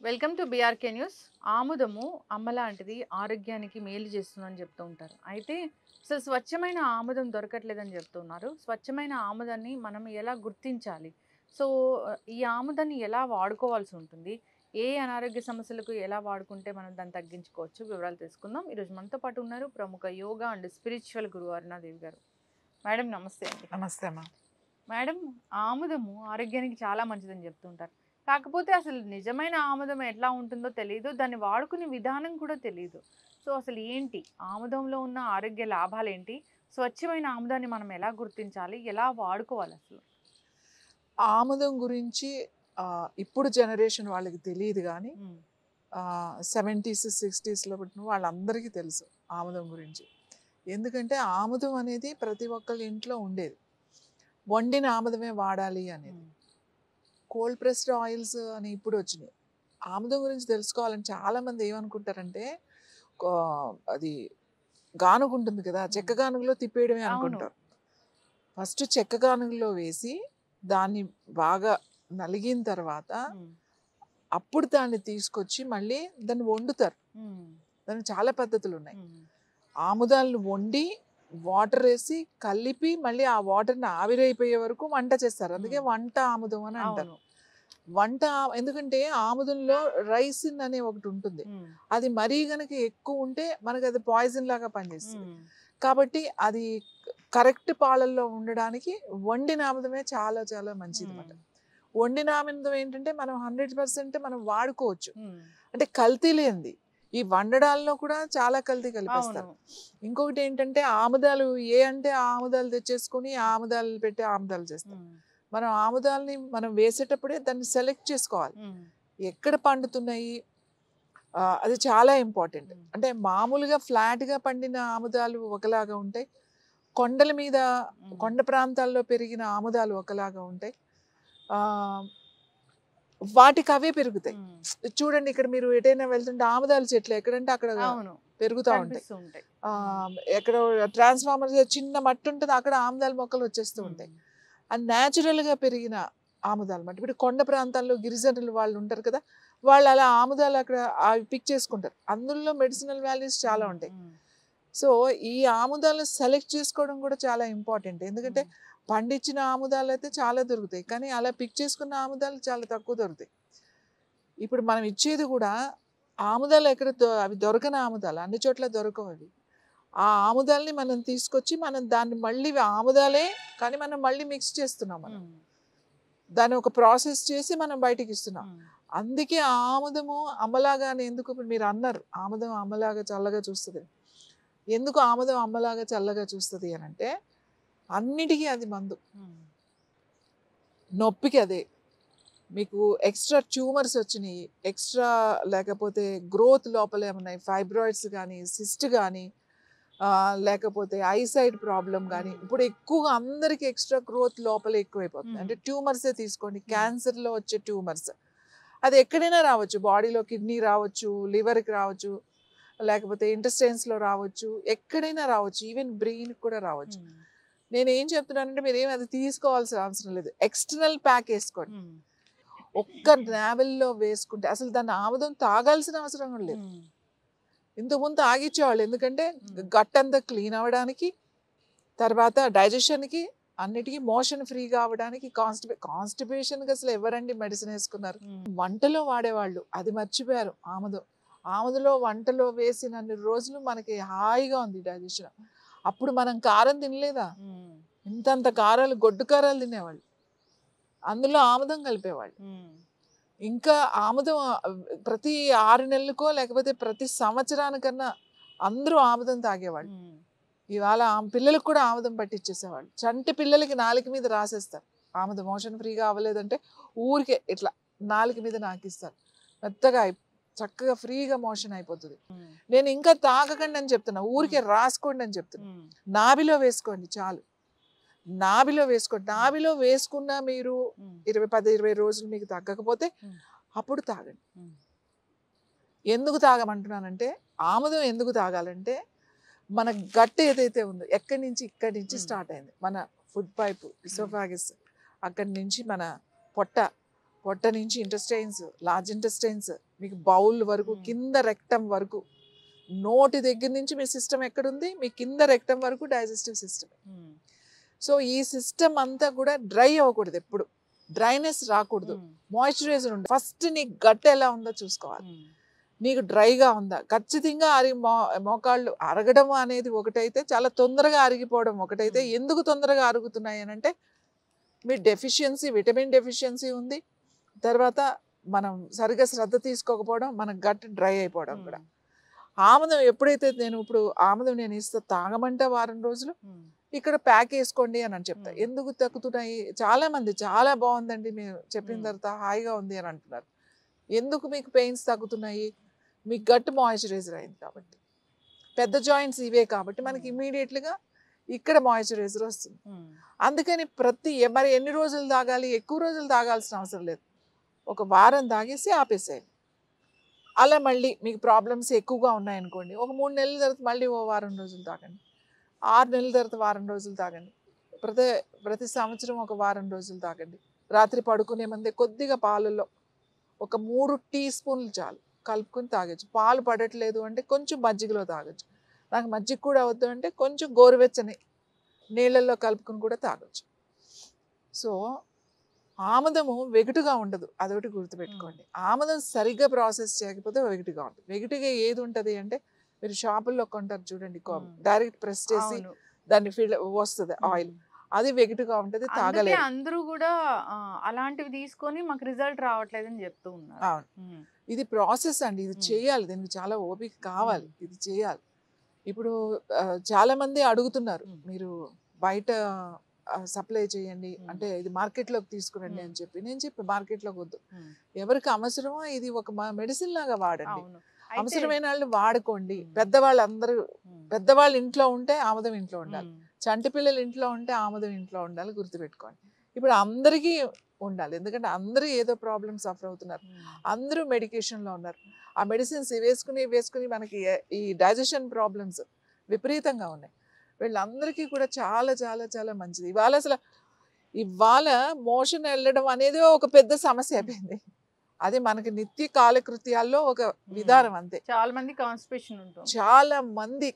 Welcome to BRK news. ఆముదము అమ్మ లాంటిది, ఆరోగ్యానికి మేలు చేస్తుందని చెప్తూ ఉంటారు. అయితే అసలు స్వచ్ఛమైన ఆముదం దొరకట్లేదని చెప్తున్నారు. స్వచ్ఛమైన ఆముదాన్ని మనం ఎలా గుర్తించాలి? సో, ఈ ఆముదాన్ని ఎలా వాడుకోవాల్సి ఉంటుంది? ఏ అనారోగ్య సమస్యలకు ఎలా వాడుకుంటే మనం దాన్ని తగ్గించుకోవచ్చు? వివరాలు తెలుసుకుందాం. ఈరోజు మనతో పాటు ఉన్నారు ప్రముఖ యోగా అండ్ స్పిరిచువల్ గురువు అరుణాదేవి గారు. మేడం నమస్తే అండి. నమస్తే అమ్మా. మేడం, ఆముదము ఆరోగ్యానికి చాలా మంచిదని చెప్తుంటారు. కాకపోతే అసలు నిజమైన ఆముదం ఎట్లా ఉంటుందో తెలీదు. దాన్ని వాడుకునే విధానం కూడా తెలీదు. సో, అసలు ఏంటి? ఆముదంలో ఉన్న ఆరోగ్య లాభాలేంటి? స్వచ్ఛమైన ఆముదాన్ని మనం ఎలా గుర్తించాలి? ఎలా వాడుకోవాలి అసలు? ఆముదం గురించి ఇప్పుడు జనరేషన్ వాళ్ళకి తెలియదు కానీ హ్మ్. 70s 60sలో పుట్టిన వాళ్ళందరికీ తెలుసు ఆముదం గురించి. ఎందుకంటే ఆముదం అనేది ప్రతి ఒక్కళ్ళ ఇంట్లో ఉండేది. వండిన ఆముదమే వాడాలి అనేది. హ్మ్. కోల్డ్ ప్రెస్డ్ ఆయిల్స్ అని ఇప్పుడు వచ్చినాయి. ఆముదం గురించి తెలుసుకోవాలని చాలామంది ఏమనుకుంటారంటే అది గానుగ ఉంటుంది కదా, చెక్క గానుగలో తిప్పేయడమే అవును. అనుకుంటారు. ఫస్ట్ చెక్క గానుగలో వేసి దాన్ని బాగా నలిగిన తర్వాత హ్మ్. అప్పుడు దాన్ని తీసుకొచ్చి మళ్ళీ దాన్ని వండుతారు. హ్మ్. దానికి చాలా పద్ధతులు ఉన్నాయి. హ్మ్. ఆముదాలను వండి వాటర్ వేసి కలిపి మళ్ళీ ఆ వాటర్ని ఆవిరైపోయే వరకు వంట చేస్తారు. అందుకే వంట ఆముదం అని అంటారు. అవును. ఎందుకంటే ఆముదంలో రైసిన్ అనే ఒకటి ఉంటుంది. హ్మ్. అది మరీ గనక ఎక్కువ ఉంటే మనకి అది పాయిజన్ లాగా పనిచేస్తుంది. హ్మ్. కాబట్టి అది కరెక్ట్ పాలల్లో ఉండడానికి వండిన ఆముదమే చాలా చాలా మంచిది హ్మ్. అన్నమాట. వండిన ఆముదం ఏంటంటే మనం 100% మనం వాడుకోవచ్చు. హ్మ్. అంటే కల్తీ లేనిది. ఈ వండడాల్లో కూడా చాలా కల్తీ అవును. కలిపేస్తారు. ఇంకొకటి ఏంటంటే ఆముదాలు అంటే ఆ ఆముదాలు తెచ్చేసుకొని ఆముదాలు పెట్టి ఆముదాలు చేస్తాం. హ్మ్. మనం ఆముదాలని మనం వేసేటప్పుడే దాన్ని సెలెక్ట్ చేసుకోవాలి. హ్మ్. ఎక్కడ పండుతున్నాయి అది చాలా ఇంపార్టెంట్. హ్మ్. అంటే మామూలుగా ఫ్లాట్‌గా పండిన ఆముదాలు ఒకలాగా ఉంటాయి. కొండల మీద హ్మ్. కొండ ప్రాంతాల్లో పెరిగిన ఆముదాలు ఒకలాగా ఉంటాయి. ఆహ్, వాటికి అవే పెరుగుతాయి. హ్మ్. చూడండి, ఇక్కడ మీరు ఎటైనా వెళ్తుంటే ఆముదాల చెట్లు ఎక్కడంటే అక్కడ అవును. పెరుగుతా ఉంటాయి. కనిపిస్తూ ఉంటాయి. ఎక్కడో ట్రాన్స్‌ఫార్మర్స్ చిన్న మట్టి ఉంటది, అక్కడ ఆముదాల మొక్కలు వచ్చేస్తూ ఉంటాయి. హ్మ్. అది న్యాచురల్‌గా పెరిగిన ఆముదాలు మాట. ఇప్పుడు కొండ ప్రాంతాల్లో గిరిజనులు వాళ్ళు ఉంటారు కదా, వాళ్ళు అలా ఆముదాలు అక్కడ అవి పిక్ చేసుకుంటారు. అందులో మెడిసినల్ వాల్యూస్ చాలా హ్మ్. ఉంటాయి. హ్మ్. సో, ఈ ఆముదాలను సెలెక్ట్ చేసుకోవడం కూడా చాలా ఇంపార్టెంట్. ఎందుకంటే హ్మ్. పండించిన ఆముదాలైతే చాలా దొరుకుతాయి. కానీ అలా పిక్ చేసుకున్న ఆముదాలు చాలా తక్కువ దొరుకుతాయి. ఇప్పుడు మనం ఇచ్చేది కూడా ఆముదాలు ఎక్కడ అవి దొరకని ఆముదాలు. అన్ని చోట్ల దొరకవు అవి. ఆ ఆముదాలని మనం తీసుకొచ్చి మనం దాన్ని మళ్ళీ ఆముదాలే కానీ మనం మళ్ళీ మిక్స్ చేస్తున్నాం మనం. హ్మ్. దాన్ని ఒక ప్రాసెస్ చేసి మనం బయటికి ఇస్తున్నాం. హ్మ్. అందుకే ఆ ఆముదము అమ్మలాగా అని ఎందుకు ఇప్పుడు మీరు అన్నారు, ఆముదం అమ్మలాగా చల్లగా చూస్తది. ఎందుకు ఆముదం అమ్మలాగా చల్లగా చూస్తది అనంటే అన్నిటికీ అది మందు. హ్మ్. నొప్పికి అదే. మీకు ఎక్స్ట్రా ట్యూమర్స్ వచ్చినాయి, ఎక్స్ట్రా లేకపోతే గ్రోత్ లోపల ఏమన్నాయి, ఫైబ్రాయిడ్స్ కానీ సిస్ట్ కానీ లేకపోతే ఐసైట్ ప్రాబ్లం కానీ, హ్మ్. ఇప్పుడు ఎక్కువగా అందరికి ఎక్స్ట్రా గ్రోత్ లోపల ఎక్కువైపోతుంది. హ్మ్. అంటే ట్యూమర్సే తీసుకోండి, హ్మ్. క్యాన్సర్లో వచ్చే ట్యూమర్స్ అది ఎక్కడైనా రావచ్చు. బాడీలో కిడ్నీ రావచ్చు, లివర్కి రావచ్చు, లేకపోతే ఇంటెస్టైన్స్లో రావచ్చు, ఎక్కడైనా రావచ్చు, ఈవెన్ బ్రెయిన్కి కూడా రావచ్చు. హ్మ్. నేను ఏం చెప్తున్నానంటే మీరు ఏమి అది తీసుకోవాల్సిన అవసరం లేదు. ఎక్స్టర్నల్ ప్యాక్ వేసుకోండి. హ్మ్. ఒక్క నావెల్లో వేసుకుంటే అసలు దాన్ని ఆముదం తాగాల్సిన అవసరం కూడా లేదు. హ్మ్. ఇంతకుముందు తాగిచ్చేవాళ్ళు. ఎందుకంటే హ్మ్. గట్ అంతా క్లీన్ అవ్వడానికి, తర్వాత డైజెషన్కి, అన్నిటికీ మోషన్ ఫ్రీగా అవ్వడానికి. కాన్స్టిపేషన్కి అసలు ఎవరండి మెడిసిన్ వేసుకున్నారు? హ్మ్. వంటలో వాడేవాళ్ళు, అది మర్చిపోయారు ఆముదం. ఆముదలో వంటలో వేసినన్ని రోజులు మనకి హాయిగా ఉంది డైజెషన్. అప్పుడు మనం కారం తినలేదా? హ్మ్. ఇంతంత కారాలు, గొడ్డు కారాలు తినేవాళ్ళు. అందులో ఆముదం కలిపేవాళ్ళు. హ్మ్. ఇంకా ఆముదం ప్రతి 6 నెలలకో లేకపోతే ప్రతి సంవత్సరానికన్నా అందరూ ఆముదం తాగేవాళ్ళు. హ్మ్. ఇవాళ పిల్లలకు కూడా ఆముదం పట్టించేసేవాళ్ళు. చంటి పిల్లలకి నాలుక మీద రాసేస్తారు. ఆముదం మోషన్ ఫ్రీగా అవ్వలేదంటే ఊరికే ఇట్లా నాలుక మీద నాకిస్తారు. మెత్తగా చక్కగా ఫ్రీగా మోషన్ అయిపోతుంది. హ్మ్. నేను ఇంకా తాగకండి అని చెప్తున్నా, ఊరికే రాసుకోండి అని చెప్తున్నా. హ్మ్. నాభిలో వేసుకోండి చాలు. నాభిలో వేసుకోండి. నాభిలో వేసుకున్నా మీరు హ్మ్. 10-20 రోజులు మీకు తగ్గకపోతే హ్మ్. అప్పుడు తాగండి. హ్మ్. ఎందుకు తాగమంటున్నానంటే, ఆముదం ఎందుకు తాగాలంటే మన గట్ ఏదైతే ఉందో ఇక్కడి నుంచి హ్మ్. స్టార్ట్ అయింది. మన ఫుడ్ పైపు, ఇసోఫాగస్, అక్కడి నుంచి మన పొట్ట, పొట్ట నుంచి ఇంటెస్టైన్స్, లార్జ్ ఇంటెస్టైన్స్, మీకు బౌల్ వరకు మ్మ్. కింద రెక్టమ్ వరకు, నోటి దగ్గర నుంచి మీ సిస్టమ్ ఎక్కడుంది, మీ కింద రెక్టమ్ వరకు డైజెస్టివ్ సిస్టమ్. మ్మ్. సో ఈ సిస్టమ్ అంతా కూడా డ్రై అవ్వకూడదు, ఎప్పుడు డ్రైనెస్ రాకూడదు, మ్మ్. మాయిశ్చరైజర్ ఉండాలి. ఫస్ట్ నీ గట్ ఎలా ఉందో చూసుకోవాలి. మ్మ్. నీకు డ్రైగా ఉందా, ఖచ్చితంగా మోకాళ్ళు అరగడం అనేది ఒకటైతే, చాలా తొందరగా అరిగిపోవడం ఒకటైతే. మ్మ్. ఎందుకు తొందరగా అరుగుతున్నాయి అని అంటే మీ డెఫిషియన్సీ, విటమిన్ డెఫిషియన్సీ ఉంది. తర్వాత మనం సరిగ్గా శ్రద్ధ తీసుకోకపోవడం, మన గట్ డ్రై అయిపోవడం కూడా. మ్మ్. ఆముదం ఎప్పుడైతే ఇప్పుడు ఆముదం నేను ఇస్తా, తాగమంటే వారం రోజులు, మ్మ్. ఇక్కడ ప్యాక్ వేసుకోండి అని చెప్తా. మ్మ్. ఎందుకు తగ్గుతున్నాయి, చాలా మంది చాలా బాగుందండి మీరు చెప్పిన మ్మ్. తర్వాత హాయిగా ఉంది అని అంటున్నారు. ఎందుకు మీకు పెయిన్స్ తగ్గుతున్నాయి, మీ గట్ మాయిశ్చరైజర్ అయింది కాబట్టి. పెద్ద జాయింట్స్ ఇవే కాబట్టి మనకి మ్మ్. ఇమీడియట్గా ఇక్కడ మాయిశ్చరైజర్ వస్తుంది. మ్మ్. అందుకని మరి ఎన్ని రోజులు తాగాలి, ఎక్కువ రోజులు తాగాల్సిన అవసరం లేదు, ఒక వారం తాగేసి ఆపేసేయాలి. అలా మళ్ళీ మీకు ప్రాబ్లమ్స్ ఎక్కువగా ఉన్నాయనుకోండి, ఒక 3 నెలల తర్వాత మళ్ళీ ఓ వారం రోజులు తాగండి, 6 నెలల తర్వాత వారం రోజులు తాగండి, ప్రతి సంవత్సరం ఒక వారం రోజులు తాగండి. రాత్రి పడుకునే ముందే కొద్దిగా పాలల్లో ఒక 3 టీ స్పూన్లు చాలు కలుపుకొని తాగొచ్చు. పాలు పడట్లేదు అంటే కొంచెం మజ్జిగలో తాగొచ్చు. నాకు మజ్జిగ కూడా వద్దు అంటే కొంచెం గోరువెచ్చని నీళ్ళల్లో కలుపుకొని కూడా తాగొచ్చు. సో ఆముదము వెగటుగా ఉండదు, అదొకటి గుర్తుపెట్టుకోండి. ఆముదం సరిగ్గా ప్రాసెస్ చేయకపోతే వెగటుగా ఉంటుంది. వెగటుగా ఏది ఉంటుంది అంటే, మీరు షాపుల్లో కొంటారు చూడండి, డైరెక్ట్ ప్రెస్ చేసి అవును. దాన్ని వస్తుంది ఆయిల్, మ్మ్. అది వెగటుగా ఉంటుంది, అందుకే తాగలేదు. అందరూ కూడా అలాంటివి తీసుకొని మాకు రిజల్ట్ రావట్లేదని చెప్తూ ఉన్నారు. అవును, మ్మ్. ఇది ప్రాసెస్ అండి, ఇది మ్మ్. చేయాలి, దీనికి చాలా ఓపిక కావాలి, మ్మ్. ఇది చేయాలి. ఇప్పుడు చాలా మంది అడుగుతున్నారు, మ్మ్. మీరు బయట సప్లై చేయండి మ్మ్. అంటే, ఇది మార్కెట్లోకి తీసుకురండి మ్మ్. అని చెప్పి. నేను చెప్పి మార్కెట్లోకి వద్దు, మ్మ్. ఎవరికి అవసరమో ఇది ఒక మెడిసిన్ లాగా వాడండి. అవును. అయితే అవసరమైన వాళ్ళు వాడుకోండి. మ్మ్. పెద్దవాళ్ళందరూ, మ్మ్. పెద్దవాళ్ళు ఇంట్లో ఉంటే ఆముదం ఇంట్లో ఉండాలి, మ్మ్. చంటి పిల్లలు ఇంట్లో ఉంటే ఆముదం ఇంట్లో ఉండాలి, గుర్తుపెట్టుకోండి. ఇప్పుడు అందరికీ ఉండాలి, ఎందుకంటే అందరూ ఏదో ప్రాబ్లమ్ సఫర్ అవుతున్నారు, మ్మ్. అందరూ మెడికేషన్లో ఉన్నారు. ఆ మెడిసిన్స్ వేసుకుని మనకి ఈ డైజెషన్ ప్రాబ్లమ్స్ విపరీతంగా ఉన్నాయి. వీళ్ళందరికీ కూడా చాలా చాలా చాలా మంచిది. ఇవాళ మోషన్ వెళ్ళడం అనేది ఒక పెద్ద సమస్య అయిపోయింది. అది మనకి నిత్య కాలకృత్యాల్లో ఒక విధానం అంతే. చాలా మంది కాన్స్టిపేషన్ ఉంటుంది. చాలా మంది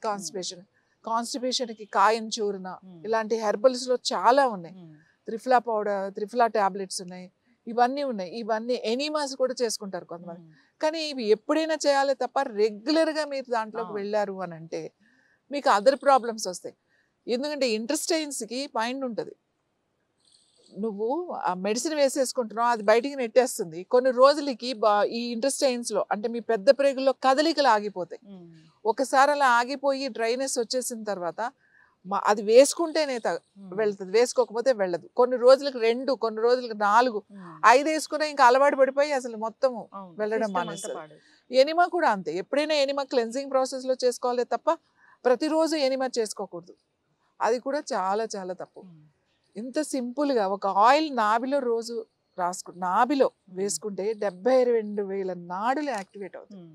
కాన్స్టిపేషన్కి కాయం చూర్ణ ఇలాంటి హెర్బల్స్లో చాలా ఉన్నాయి. త్రిఫ్లా పౌడర్, త్రిఫ్లా టాబ్లెట్స్ ఉన్నాయి, ఇవన్నీ ఉన్నాయి. ఇవన్నీ ఎనీమాస్ కూడా చేసుకుంటారు కొంతమంది. కానీ ఇవి ఎప్పుడైనా చేయాలి తప్ప రెగ్యులర్గా మీరు దాంట్లోకి వెళ్ళారు అని అంటే మీకు అదర్ ప్రాబ్లమ్స్ వస్తాయి. ఎందుకంటే ఇంటెస్టైన్స్కి మైండ్ ఉంటుంది. నువ్వు ఆ మెడిసిన్ వేసేసుకుంటున్నావు, అది బయటికి నెట్టేస్తుంది. కొన్ని రోజులకి ఈ ఇంటెస్టైన్స్లో అంటే మీ పెద్ద ప్రేగుల్లో కదలికలు ఆగిపోతాయి. ఒకసారి అలా ఆగిపోయి డ్రైనెస్ వచ్చేసిన తర్వాత అది వేసుకుంటేనే వెళ్తుంది, వేసుకోకపోతే వెళ్ళదు. కొన్ని రోజులకు 2, కొన్ని రోజులకు 4, 5 వేసుకునే ఇంకా అలవాటు పడిపోయి అసలు మొత్తం వెళ్ళడం మానేస్తుంది. ఎనిమా కూడా అంతే. ఎప్పుడైనా ఎనిమా క్లెన్జింగ్ ప్రాసెస్లో చేసుకోవాలి తప్ప ప్రతిరోజు ఎనిమా చేసుకోకూడదు. అది కూడా చాలా చాలా తప్పు. ఇంత సింపుల్గా ఒక ఆయిల్ నాభిలో రోజు నాభిలో వేసుకుంటే 72,000 నాడులు యాక్టివేట్ అవుతుంది.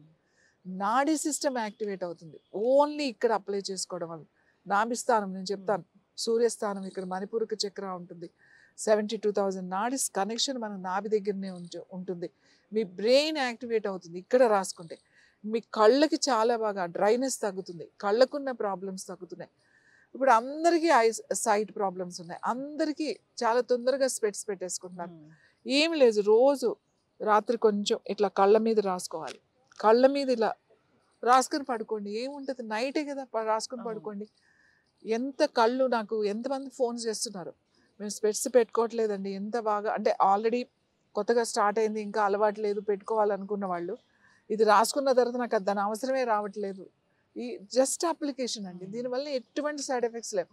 నాడీ సిస్టమ్ యాక్టివేట్ అవుతుంది ఓన్లీ ఇక్కడ అప్లై చేసుకోవడం వల్ల. నాభిస్థానం నేను చెప్తాను, సూర్యస్థానం ఇక్కడ మణిపూరక చక్ర ఉంటుంది. 72,000 నాడీస్ కనెక్షన్ మన నాభి దగ్గరనే ఉంటుంది. మీ బ్రెయిన్ యాక్టివేట్ అవుతుంది ఇక్కడ రాసుకుంటే. మీ కళ్ళకి చాలా బాగా డ్రైనెస్ తగ్గుతుంది, కళ్ళకున్న ప్రాబ్లమ్స్ తగ్గుతున్నాయి. ఇప్పుడు అందరికీ సైట్ ప్రాబ్లమ్స్ ఉన్నాయి, అందరికీ చాలా తొందరగా స్పెట్స్ పెట్టేసుకుంటున్నారు. ఏమి లేదు, రోజు రాత్రి కొంచెం ఇట్లా కళ్ళ మీద రాసుకోవాలి, కళ్ళ మీద ఇలా రాసుకొని పడుకోండి. ఏముంటుంది, నైటే కదా రాసుకొని పడుకోండి. నాకు ఎంతమంది ఫోన్స్ చేస్తున్నారు, మేము స్పెట్స్ పెట్టుకోవట్లేదండి, ఎంత బాగా అంటే ఆల్రెడీ కొత్తగా స్టార్ట్ అయింది, ఇంకా అలవాటు లేదు, పెట్టుకోవాలనుకున్న వాళ్ళు ఇది రాసుకున్న తర్వాత నాకు దాని అవసరమే రావట్లేదు. ఈ జస్ట్ అప్లికేషన్ అండి, దీనివల్ల ఎటువంటి సైడ్ ఎఫెక్ట్స్ లేవు.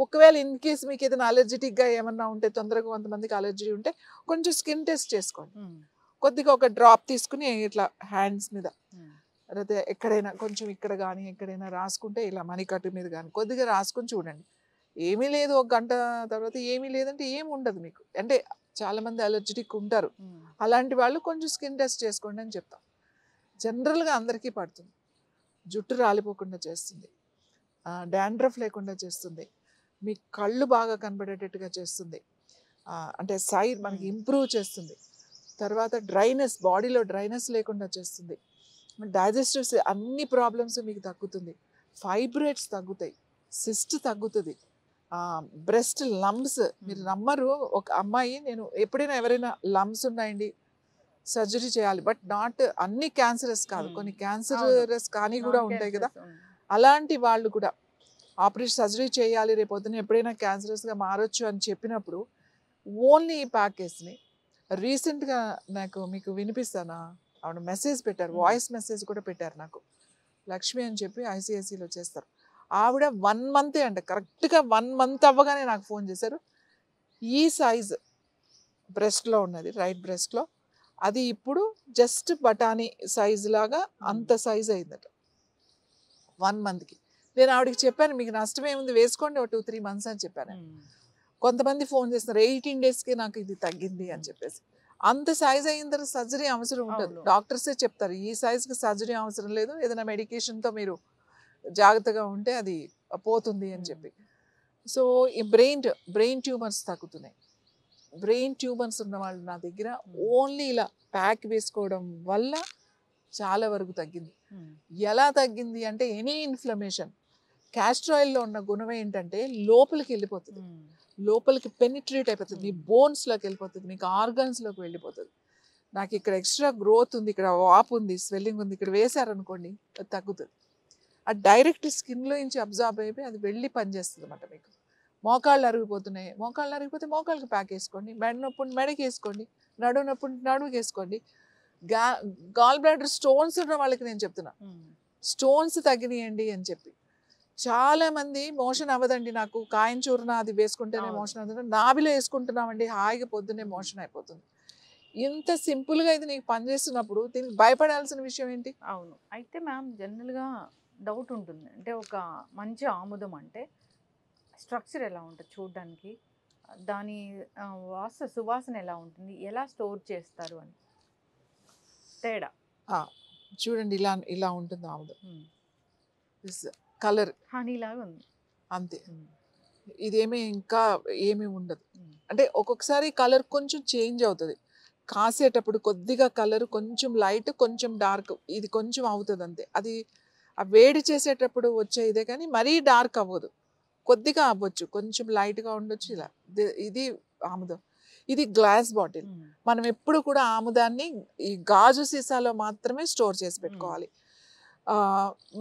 ఒకవేళ ఇన్ కేస్ మీకు ఏదైనా అలర్జెటిక్గా ఏమన్నా ఉంటే, తొందరగా కొంతమందికి అలర్జీ ఉంటే కొంచెం స్కిన్ టెస్ట్ చేసుకోండి. కొద్దిగా ఒక డ్రాప్ తీసుకుని ఇట్లా హ్యాండ్స్ మీద లేకపోతే ఎక్కడైనా కొంచెం ఇక్కడ కానీ ఎక్కడైనా రాసుకుంటే, ఇలా మణికట్టు మీద కానీ కొద్దిగా రాసుకొని చూడండి. ఏమీ లేదు, ఒక గంట తర్వాత ఏమీ లేదంటే ఏమి ఉండదు మీకు. అంటే చాలామంది అలర్జెటిక్ ఉంటారు, అలాంటి వాళ్ళు కొంచెం స్కిన్ టెస్ట్ చేసుకోండి అని చెప్తాం. జనరల్గా అందరికీ పడుతుంది. జుట్టు రాలిపోకుండా చేస్తుంది, డాండ్రఫ్ లేకుండా చేస్తుంది, మీ కళ్ళు బాగా కనబడేటట్టుగా చేస్తుంది, అంటే సైడ్ మనకి ఇంప్రూవ్ చేస్తుంది. తర్వాత డ్రైనెస్, బాడీలో డ్రైనెస్ లేకుండా చేస్తుంది. డైజెస్టివ్ అన్ని ప్రాబ్లమ్స్ మీకు తగ్గుతుంది. ఫైబ్రేట్స్ తగ్గుతాయి, సిస్ట్ తగ్గుతుంది, బ్రెస్ట్ లంప్స్. మీరు నమ్మరు, ఒక అమ్మాయి, నేను ఎప్పుడైనా ఎవరైనా లంప్స్ ఉన్నాయండి సర్జరీ చేయాలి, బట్ నాట్ అన్ని క్యాన్సరస్ కాదు, కొన్ని క్యాన్సరస్ కానీ కూడా ఉంటాయి కదా, అలాంటి వాళ్ళు కూడా ఆపరేషన్ సర్జరీ చేయాలి రేపు పొద్దున ఎప్పుడైనా క్యాన్సరస్గా మారొచ్చు అని చెప్పినప్పుడు ఓన్లీ ఈ ప్యాకేజ్ని రీసెంట్గా మీకు వినిపిస్తానా, ఆవిడ మెసేజ్ పెట్టారు, వాయిస్ మెసేజ్ కూడా పెట్టారు నాకు. లక్ష్మి అని చెప్పి ఐసిఐసిలో చేస్తారు ఆవిడ. 1 month అంట, కరెక్ట్గా 1 month అవ్వగానే నాకు ఫోన్ చేశారు. ఈ సైజ్ బ్రెస్ట్లో ఉన్నది, రైట్ బ్రెస్ట్లో, అది ఇప్పుడు జస్ట్ బఠానీ సైజ్ లాగా అంత సైజ్ అయిందట 1 monthకి. నేను ఆవిడకి చెప్పాను, మీకు నష్టం ఏముంది, వేసుకోండి, ఒక 2-3 months అని చెప్పాను. కొంతమంది ఫోన్ చేస్తున్నారు 18 daysకి నాకు ఇది తగ్గింది అని చెప్పేసి. అంత సైజ్ అయిన తర్వాత సర్జరీ అవసరం ఉంటుంది. డాక్టర్సే చెప్తారు ఈ సైజ్కి సర్జరీ అవసరం లేదు, ఏదైనా మెడికేషన్తో మీరు జాగ్రత్తగా ఉంటే అది పోతుంది అని చెప్పి. సో ఈ బ్రెయిన్ ట్యూమర్స్ తగ్గుతున్నాయి. బ్రెయిన్ ట్యూమర్స్ ఉన్న వాళ్ళు నా దగ్గర ఓన్లీ ఇలా ప్యాక్ వేసుకోవడం వల్ల చాలా వరకు తగ్గింది. ఎలా తగ్గింది అంటే, ఎనీ ఇన్ఫ్లమేషన్, క్యాస్టర్ ఆయిల్లో ఉన్న గుణం ఏంటంటే లోపలికి వెళ్ళిపోతుంది, లోపలికి పెనిట్రేట్ అయిపోతుంది, మీ బోన్స్లోకి వెళ్ళిపోతుంది, మీకు ఆర్గన్స్లోకి వెళ్ళిపోతుంది. నాకు ఇక్కడ ఎక్స్ట్రా గ్రోత్ ఉంది, ఇక్కడ వాపు ఉంది, స్వెల్లింగ్ ఉంది, ఇక్కడ వేశారనుకోండి అది తగ్గుతుంది. అది డైరెక్ట్ స్కిన్లో నుంచి అబ్జార్బ్ అయిపోయి అది వెళ్ళి పనిచేస్తుంది అన్నమాట. మీకు మోకాళ్ళు అరిగిపోతున్నాయి, మోకాళ్ళు అరిగిపోతే మోకాళ్ళకి ప్యాక్ వేసుకోండి, మెడ నొప్పి మెడకి వేసుకోండి, నడువు నొప్పి నడువుకి వేసుకోండి. గాల్ బ్లాడర్ స్టోన్స్ ఉన్న వాళ్ళకి నేను చెప్తున్నా, స్టోన్స్ తగ్గినాయండి అని చెప్పి. చాలా మంది మోషన్ అవ్వదండి నాకు, కాయం చూర్ణ అది వేసుకుంటేనే మోషన్ అవుతుంది, నాభిలో వేసుకుంటున్నామండి హాయిగా పొద్దున్నే మోషన్ అయిపోతుంది. ఇంత సింపుల్గా ఇది నీకు పనిచేస్తున్నప్పుడు దీనికి భయపడాల్సిన విషయం ఏంటి? అవును. అయితే మ్యామ్ జనరల్గా డౌట్ ఉంటుంది, అంటే ఒక మంచి ఆముదం అంటే స్ట్రక్చర్ ఎలా ఉంటుంది చూడడానికి, దాని సువాసన ఎలా ఉంటుంది, ఎలా స్టోర్ చేస్తారు అని తేడా చూడండి. ఇలా ఉంటుంది ఆముదం, కలర్ హనీలాగా ఉంది అంతే, ఇదేమీ ఇంకా ఏమీ ఉండదు. అంటే ఒక్కొక్కసారి కలర్ కొంచెం చేంజ్ అవుతుంది, కాసేటప్పుడు కొద్దిగా కలర్ కొంచెం లైట్ కొంచెం డార్క్, ఇది కొంచెం అవుతుంది అంతే. అది ఆ వేడి చేసేటప్పుడు వచ్చే ఇదే కానీ మరీ డార్క్ అవ్వదు, కొద్దిగా అవ్వచ్చు, కొంచెం లైట్గా ఉండొచ్చు. ఇలా ఇది ఆముదం. ఇది గ్లాస్ బాటిల్. మనం ఎప్పుడు కూడా ఆముదాన్ని ఈ గాజు సీసాలో మాత్రమే స్టోర్ చేసి పెట్టుకోవాలి.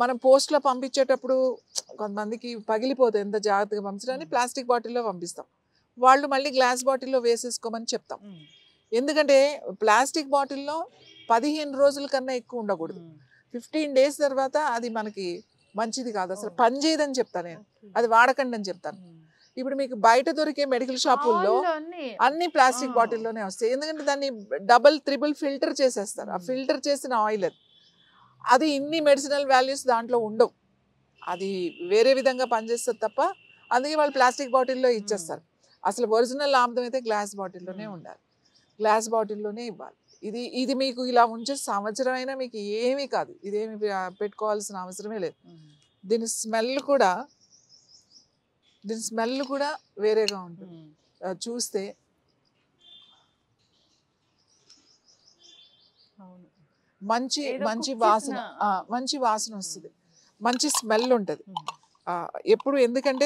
మనం పోస్ట్లో పంపించేటప్పుడు కొంతమందికి పగిలిపోతుంది, ఎంత జాగ్రత్తగా పంపించడానికి ప్లాస్టిక్ బాటిల్లో పంపిస్తాం, వాళ్ళు మళ్ళీ గ్లాస్ బాటిల్లో వేసేసుకోమని చెప్తాం. ఎందుకంటే ప్లాస్టిక్ బాటిల్లో 15 రోజుల కన్నా ఎక్కువ ఉండకూడదు, 15 days తర్వాత అది మనకి మంచిది కాదు, అసలు పని చేయదని చెప్తాను నేను, అది వాడకండి అని చెప్తాను. ఇప్పుడు మీకు బయట దొరికే మెడికల్ షాపుల్లో అన్ని ప్లాస్టిక్ బాటిల్లోనే వస్తాయి, ఎందుకంటే దాన్ని డబుల్ త్రిబుల్ ఫిల్టర్ చేసేస్తారు. ఆ ఫిల్టర్ చేసిన ఆయిల్ అది ఇన్ని మెడిసినల్ వాల్యూస్ దాంట్లో ఉండవు, అది వేరే విధంగా పనిచేస్తుంది తప్ప, అందుకే వాళ్ళు ప్లాస్టిక్ బాటిల్లో ఇచ్చేస్తారు. అసలు ఒరిజినల్ ఆముదం అయితే గ్లాస్ బాటిల్లోనే ఉండాలి, గ్లాస్ బాటిల్లోనే ఇవ్వాలి. ఇది మీకు ఇలా ఉంచే సంవత్సరం అయినా మీకు ఏమీ కాదు, ఇదేమి పెట్టుకోవాల్సిన అవసరమే లేదు. దీని స్మెల్ కూడా వేరేగా ఉంటుంది, చూస్తే మంచి వాసన వస్తుంది, మంచి స్మెల్ ఉంటుంది ఎప్పుడు. ఎందుకంటే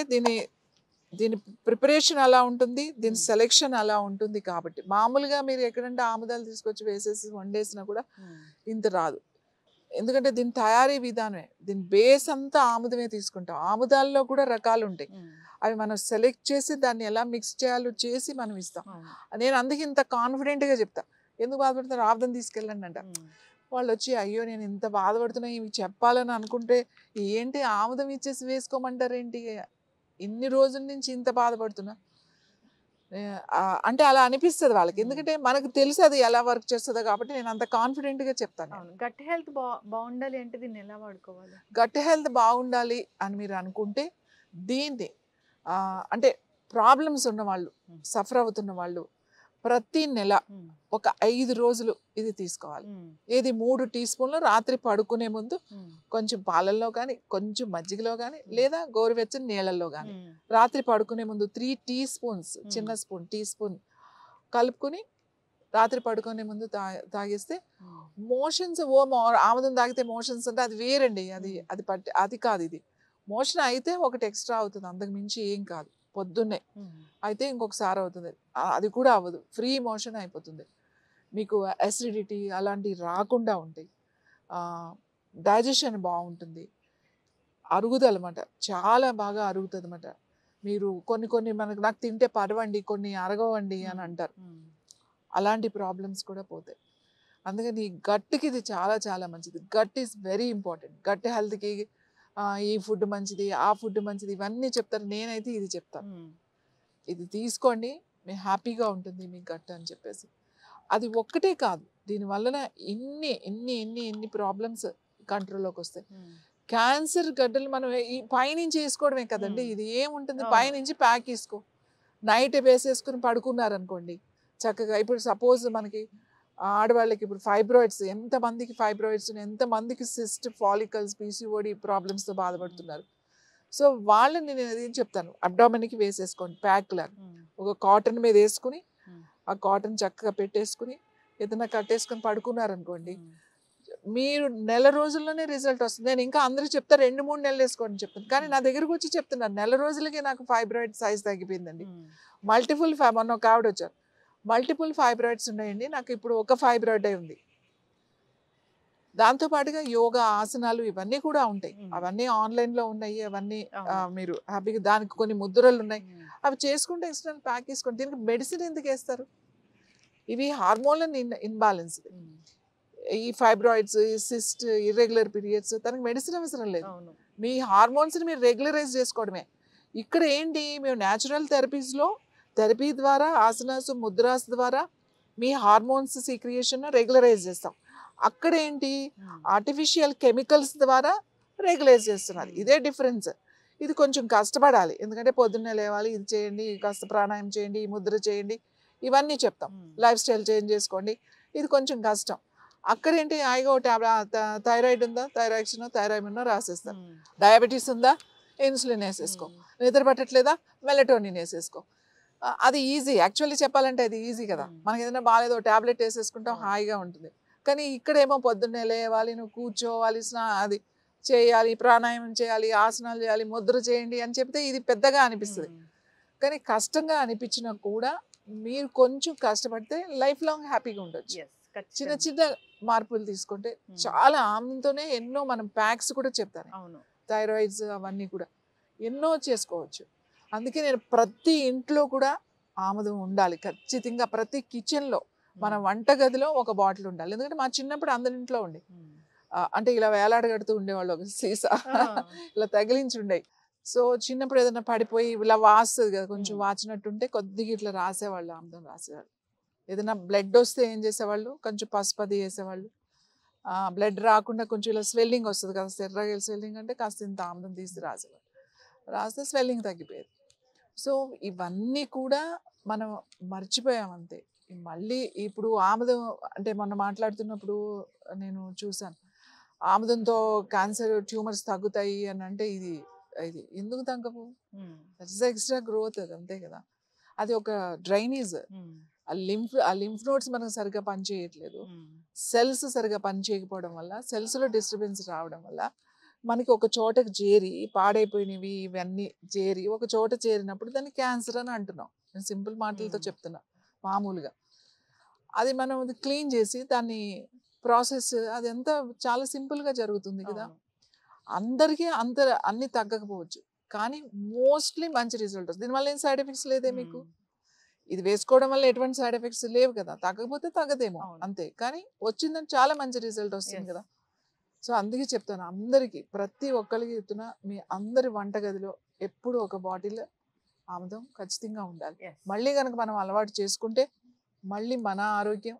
దీని ప్రిపరేషన్ అలా ఉంటుంది, దీని సెలెక్షన్ అలా ఉంటుంది. కాబట్టి మామూలుగా మీరు ఎక్కడంటే ఆముదాలు తీసుకొచ్చి వేసేసి వండేసినా కూడా ఇంత రాదు, ఎందుకంటే దీని తయారీ విధానమే, దీని బేస్ అంతా ఆముదమే తీసుకుంటాం. ఆముదాల్లో కూడా రకాలు ఉంటాయి, అవి మనం సెలెక్ట్ చేసి దాన్ని ఎలా మిక్స్ చేయాలో చేసి మనం ఇస్తాం. నేను అందుకే ఇంత కాన్ఫిడెంట్గా చెప్తా. ఎందుకు బాధపడతారు, ఆముదం తీసుకెళ్ళండి అంట. వాళ్ళు వచ్చి అయ్యో నేను ఇంత బాధపడుతున్నా ఇవి చెప్పాలని అనుకుంటే ఏంటి ఆముదం ఇచ్చేసి వేసుకోమంటారేంటి, ఇన్ని రోజుల నుంచి ఇంత బాధపడుతున్నా అంటే అలా అనిపిస్తుంది వాళ్ళకి. ఎందుకంటే మనకు తెలుసు అది ఎలా వర్క్ చేస్తుందో, కాబట్టి నేను అంత కాన్ఫిడెంట్గా చెప్తాను. గట్ హెల్త్ బాగుండాలి అంటే దీన్ని ఎలా వాడుకోవాలి? గట్ హెల్త్ బాగుండాలి అని మీరు అనుకుంటే దీన్ని అంటే ప్రాబ్లమ్స్ ఉన్నవాళ్ళు, సఫర్ అవుతున్న వాళ్ళు ప్రతి నెల ఒక 5 రోజులు ఇది తీసుకోవాలి. ఇది 3 teaspoons రాత్రి పడుకునే ముందు కొంచెం పాలల్లో కానీ, కొంచెం మజ్జిగలో కానీ, లేదా గోరువెచ్చని నీళ్ళల్లో కానీ రాత్రి పడుకునే ముందు 3 teaspoons, చిన్న స్పూన్ టీ స్పూన్ కలుపుకొని రాత్రి పడుకునే ముందు తాగేస్తే మోషన్స్ ఆముదం తాగితే మోషన్స్ అంటే అది వేరండి. అది కాదు ఇది. మోషన్ అయితే ఒకటి ఎక్స్ట్రా అవుతుంది, అంతకు మించి ఏం కాదు. పొద్దున్నే అయితే ఇంకొకసారి అవుతుంది, అది కూడా అవ్వదు, ఫ్రీ మోషన్ అయిపోతుంది. మీకు అసిడిటీ అలాంటివి రాకుండా ఉంటాయి, డైజెషన్ బాగుంటుంది, అరుగుదల అన్నమాట, చాలా బాగా అరుగుతుంది అన్నమాట. మీరు కొన్ని నాకు తింటే పరవండి, కొన్ని అరగవండి అని అంటారు, అలాంటి ప్రాబ్లమ్స్ కూడా పోతాయి. అందుకని ఈ గట్కి ఇది చాలా చాలా మంచిది. Gut is very important. Gut హెల్త్కి ఈ ఫుడ్ మంచిది, ఆ ఫుడ్ మంచిది, ఇవన్నీ చెప్తారు. నేనైతే ఇది చెప్తాను, ఇది తీసుకోండి, మీ హ్యాపీగా ఉంటుంది మీ గట్ అని చెప్పేసి. అది ఒక్కటే కాదు, దీనివలన ఎన్ని ప్రాబ్లమ్స్ కంట్రోల్లోకి వస్తాయి. క్యాన్సర్ గడ్డలు మనం ఈ పైనుంచి వేసుకోవడమే కదండి, ఇది ఏముంటుంది, పైనుంచి ప్యాక్ వేసుకో, నైట్ వేసేసుకుని పడుకున్నారనుకోండి చక్కగా. ఇప్పుడు సపోజ్ మనకి ఆడవాళ్ళకి ఇప్పుడు ఫైబ్రాయిడ్స్, ఎంతమందికి ఫైబ్రాయిడ్స్, ఎంతమందికి సిస్ట్, ఫాలికల్స్, పీసీఓడి ప్రాబ్లమ్స్తో బాధపడుతున్నారు. సో వాళ్ళని నేను ఏం చెప్తాను, అబ్డామిన్కి వేసేసుకోండి ప్యాక్ లాగా, ఒక కాటన్ మీద వేసుకుని ఆ కాటన్ చక్కగా పెట్టేసుకుని ఏదైనా కట్టేసుకొని పడుకున్నారనుకోండి, మీరు నెల రోజుల్లోనే రిజల్ట్ వస్తుంది. నేను ఇంకా అందరూ చెప్తారు 2-3 నెలలు వేసుకోండి చెప్తాను, కానీ నా దగ్గరకు వచ్చి చెప్తున్నాను నెల రోజులకే నాకు ఫైబ్రాయిడ్ సైజ్ తగ్గిపోయిందండి. మల్టిపుల్ మొన్న ఒక ఆవిడ వచ్చారు, మల్టిపుల్ ఫైబ్రాయిడ్స్ ఉన్నాయండి, నాకు ఇప్పుడు ఒక ఫైబ్రాయిడే ఉంది. దాంతోపాటుగా యోగా ఆసనాలు ఇవన్నీ కూడా ఉంటాయి, అవన్నీ ఆన్లైన్లో ఉన్నాయి, అవన్నీ మీరు హ్యాపీగా, దానికి కొన్ని ముద్రలు ఉన్నాయి, అవి చేసుకుంటే ఎక్స్టర్నల్ ప్యాక్ వేసుకోండి. దీనికి మెడిసిన్ ఎందుకు వేస్తారు, ఇవి హార్మోన్ ఇన్బ్యాలెన్స్. ఈ ఫైబ్రాయిడ్స్, ఈ సిస్ట్, ఇర్రెగ్యులర్ పీరియడ్స్, తనకి మెడిసిన్ అవసరం లేదు, మీ హార్మోన్స్ని మీరు రెగ్యులరైజ్ చేసుకోవడమే. ఇక్కడ ఏంటి, మేము న్యాచురల్ థెరపీ ద్వారా, ఆసనాస్, ముద్రాస్ ద్వారా మీ హార్మోన్స్ సీక్రియేషన్ రెగ్యులరైజ్ చేస్తాం. అక్కడ ఏంటి, ఆర్టిఫిషియల్ కెమికల్స్ ద్వారా రెగ్యులైజ్ చేస్తున్నారు, ఇదే డిఫరెన్స్. ఇది కొంచెం కష్టపడాలి, ఎందుకంటే పొద్దున్నే లేవాలి, ఇది చేయండి, కాస్త ప్రాణాయామం చేయండి, ఈ ముద్ర చేయండి, ఇవన్నీ చెప్తాం. లైఫ్ స్టైల్ చేంజ్ చేసుకోండి, ఇది కొంచెం కష్టం. అక్కడేంటి, హాయిగా థైరాయిడ్ ఉందా, థైరాయిడ్ రాసేస్తారు, డయాబెటీస్ ఉందా, ఇన్సులిన్ వేసేసుకో, నిద్ర పట్టట్లేదా, మెలటోనిన్ వేసేసుకో. అది ఈజీ, యాక్చువల్లీ చెప్పాలంటే అది ఈజీ కదా, మనకి ఏదైనా బాగాలేదో ట్యాబ్లెట్ వేసేసుకుంటాం, హాయిగా ఉంటుంది. కానీ ఇక్కడేమో పొద్దున్నే లేవాలి, నువ్వు కూర్చోవాలి, అది చేయాలి, ప్రాణాయామం చేయాలి, ఆసనాలు చేయాలి, ముద్ర చేయండి అని చెప్తే ఇది పెద్దగా అనిపిస్తుంది. కానీ కష్టంగా అనిపించినా కూడా మీరు కొంచెం కష్టపడితే లైఫ్ లాంగ్ హ్యాపీగా ఉండొచ్చు. చిన్న చిన్న మార్పులు తీసుకుంటే చాలా, ఆమెతోనే ఎన్నో మనం ప్యాక్స్ కూడా చెప్తాను, థైరాయిడ్స్ అవన్నీ కూడా ఎన్నో చేసుకోవచ్చు. అందుకే నేను ప్రతి ఇంట్లో కూడా ఆముదం ఉండాలి ఖచ్చితంగా, ప్రతి కిచెన్లో, మన వంటగదిలో ఒక బాటిల్ ఉండాలి. ఎందుకంటే మా చిన్నప్పుడు అందరి ఇంట్లో ఉండే, అంటే ఇలా వేలాడగడుతూ ఉండేవాళ్ళు, ఒక సీసా ఇలా తగిలించి ఉండే. సో చిన్నప్పుడు ఏదైనా పడిపోయి ఇలా వాస్తుంది కదా, కొంచెం వాచినట్టుంటే కొద్దిగా ఇట్లా రాసేవాళ్ళు, ఆముదం రాసేవాళ్ళు. ఏదైనా బ్లడ్ వస్తే ఏం చేసేవాళ్ళు, కొంచెం పసుపది వేసేవాళ్ళు. బ్లడ్ రాకుండా కొంచెం ఇలా స్వెల్లింగ్ వస్తుంది కదా, ఎర్రగా స్వెల్లింగ్ అంటే కాస్త ఇంత ఆముదం తీసి రాసేవాళ్ళు, రాస్తే స్వెల్లింగ్ తగ్గిపోయేది. సో ఇవన్నీ కూడా మనం మర్చిపోయాం అంతే. మళ్ళీ ఇప్పుడు ఆముదం అంటే మొన్న మాట్లాడుతున్నప్పుడు నేను చూసాను, ఆముదంతో క్యాన్సర్ ట్యూమర్స్ తగ్గుతాయి అని అంటే, ఇది ఎందుకు తగ్గవు, దట్స్ ఎక్స్ట్రా గ్రోత్, అది అంతే కదా. అది ఒక డ్రైనేజ్, ఆ లింఫ్ నోడ్స్ మనకు సరిగ్గా పనిచేయట్లేదు, సెల్స్ సరిగ్గా పనిచేయకపోవడం వల్ల, సెల్స్లో డిస్టర్బెన్స్ రావడం వల్ల మనకి ఒక చోటకి చేరి, పాడైపోయినవి ఇవన్నీ చేరి ఒక చోట చేరినప్పుడు దాన్ని క్యాన్సర్ అని అంటున్నాం. నేను సింపుల్ మాటలతో చెప్తున్నా, మామూలుగా అది మనం క్లీన్ చేసి దాన్ని ప్రాసెస్, అది ఎంత చాలా సింపుల్గా జరుగుతుంది కదా. అందరికీ అన్ని తగ్గకపోవచ్చు, కానీ మోస్ట్లీ మంచి రిజల్ట్ వస్తుంది. దీనివల్ల ఏం సైడ్ ఎఫెక్ట్స్ లేదే మీకు, ఇది వేసుకోవడం వల్ల ఎటువంటి సైడ్ ఎఫెక్ట్స్ లేవు కదా, తగ్గకపోతే తగ్గదేమో అంతే, కానీ వచ్చిందని చాలా మంచి రిజల్ట్ వస్తుంది కదా. సో అందుకే చెప్తాను అందరికీ, ప్రతి ఒక్కరికి చెప్తున్నా, మీ అందరి వంటగదిలో ఎప్పుడు ఒక బాటిల్ ఆముదం ఖచ్చితంగా ఉండాలి. మళ్ళీ కనుక మనం అలవాటు చేసుకుంటే మళ్ళీ మన ఆరోగ్యం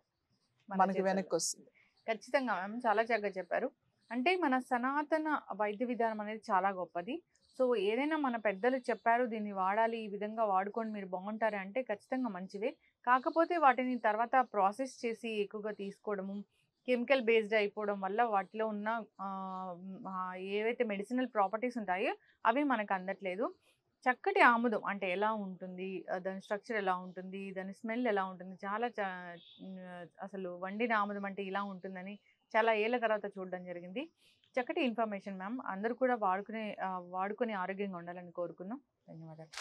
మనకి వెనక్కి వస్తుంది. ఖచ్చితంగా మ్యామ్, చాలా చక్కగా చెప్పారు. అంటే మన సనాతన వైద్య విధానం అనేది చాలా గొప్పది. సో ఏదైనా మన పెద్దలు చెప్పారు, దీన్ని వాడాలి, ఈ విధంగా వాడుకొని మీరు బాగుంటారు అంటే ఖచ్చితంగా మంచివే. కాకపోతే వాటిని తర్వాత ప్రాసెస్ చేసి ఎక్కువగా తీసుకోవడము, కెమికల్ బేస్డ్ అయిపోవడం వల్ల వాటిలో ఉన్న ఏవైతే మెడిసినల్ ప్రాపర్టీస్ ఉంటాయో అవి మనకు అందట్లేదు. చక్కటి ఆముదం అంటే ఎలా ఉంటుంది? దాని స్ట్రక్చర్ ఎలా ఉంటుంది? దాని స్మెల్ ఎలా ఉంటుంది? చాలా అసలు వండిన ఆముదం అంటే ఇలా ఉంటుందని చాలా ఏళ్ల తర్వాత చూడడం జరిగింది. చక్కటి ఇన్ఫర్మేషన్ మ్యామ్. అందరూ కూడా వాడుకొని ఆరోగ్యంగా ఉండాలని కోరుకుందాం. ధన్యవాదాలు.